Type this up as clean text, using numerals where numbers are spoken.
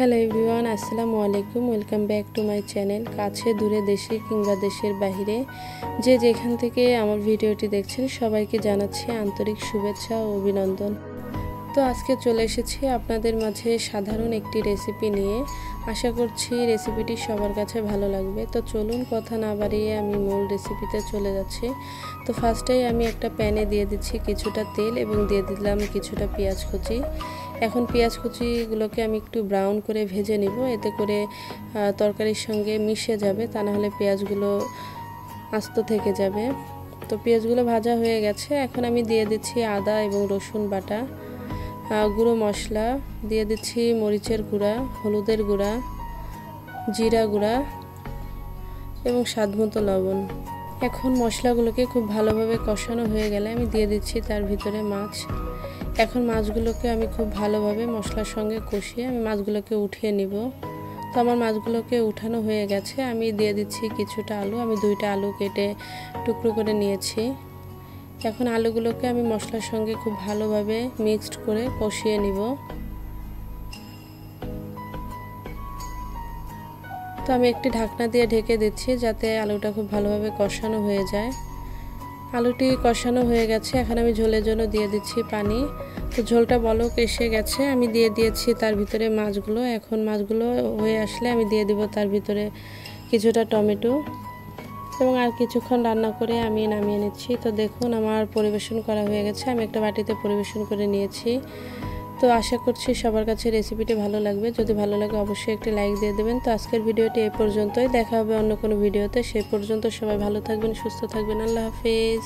Hello everyone, আসসালামু আলাইকুম। Welcome back to my channel. কাছে দূরে, দেশে কিংবা দেশের বাইরে যে যেখান থেকে আমার ভিডিওটি দেখছেন সবাইকে জানাচ্ছি আন্তরিক শুভেচ্ছা ও অভিনন্দন। তো আজকে চলে এসেছি আপনাদের মাঝে সাধারণ একটি রেসিপি নিয়ে। আশা করছি রেসিপিটি সবার কাছে ভালো লাগবে। তো চলুন কথা না বাড়িয়ে আমি মূল রেসিপিতে চলে যাচ্ছি। তো ফার্স্টেই আমি একটা প্যানে দিয়ে দিচ্ছি কিছুটা তেল এবং দিয়ে দিলাম কিছুটা পেঁয়াজ কুচি। এখন পেঁয়াজ কুচিগুলোকে আমি একটু ব্রাউন করে ভেজে নিব, এতে করে তরকারির সঙ্গে মিশে যাবে, তা না হলে পেঁয়াজগুলো আস্ত থেকে যাবে। তো পেঁয়াজগুলো ভাজা হয়ে গেছে। এখন আমি দিয়ে দিচ্ছি আদা এবং রসুন বাটা, গুঁড়ো মশলা দিয়ে দিচ্ছি, মরিচের গুঁড়া, হলুদের গুঁড়া, জিরা গুঁড়া এবং স্বাদমতো লবণ। এখন মশলাগুলোকে খুব ভালোভাবে কষানো হয়ে গেলে আমি দিয়ে দিচ্ছি তার ভিতরে মাছ। এখন মাছগুলোকে আমি খুব ভালোভাবে মশলার সঙ্গে কষিয়ে আমি মাছগুলোকে উঠিয়ে নিব। তো আমার মাছগুলোকে উঠানো হয়ে গেছে। আমি দিয়ে দিচ্ছি কিছুটা আলু। আমি 2টা আলু কেটে টুকরো করে নিয়েছি। এখন আলুগুলোকে আমি মশলার সঙ্গে খুব ভালোভাবে মিক্সড করে কষিয়ে নিব। তো আমি একটি ঢাকনা দিয়ে ঢেকে দিচ্ছি যাতে আলুটা খুব ভালোভাবে কষানো হয়ে যায়। আলুটি কষানো হয়ে গেছে। এখন আমি ঝোলের জন্য দিয়ে দিচ্ছি পানি। তো ঝোলটা বলক এসে গেছে। আমি দিয়ে দিয়েছি তার ভিতরে মাছগুলো। এখন মাছগুলো হয়ে আসলে আমি দিয়ে দিব তার ভিতরে কিছুটা টমেটো এবং আর কিছুক্ষণ রান্না করে আমি নামিয়ে নিচ্ছি। তো দেখুন আমার পরিবেশন করা হয়ে গেছে। আমি একটা বাটিতে পরিবেশন করে নিয়েছি। তো আশা করছি সবার কাছে রেসিপিটি ভালো লাগবে। যদি ভালো লাগে অবশ্যই একটি লাইক দিয়ে দেবেন। তো আজকের ভিডিওটি এই পর্যন্তই। দেখা হবে অন্য কোনো ভিডিওতে। সেই পর্যন্ত সবাই ভালো থাকবেন, সুস্থ থাকবেন। আল্লাহ হাফেজ।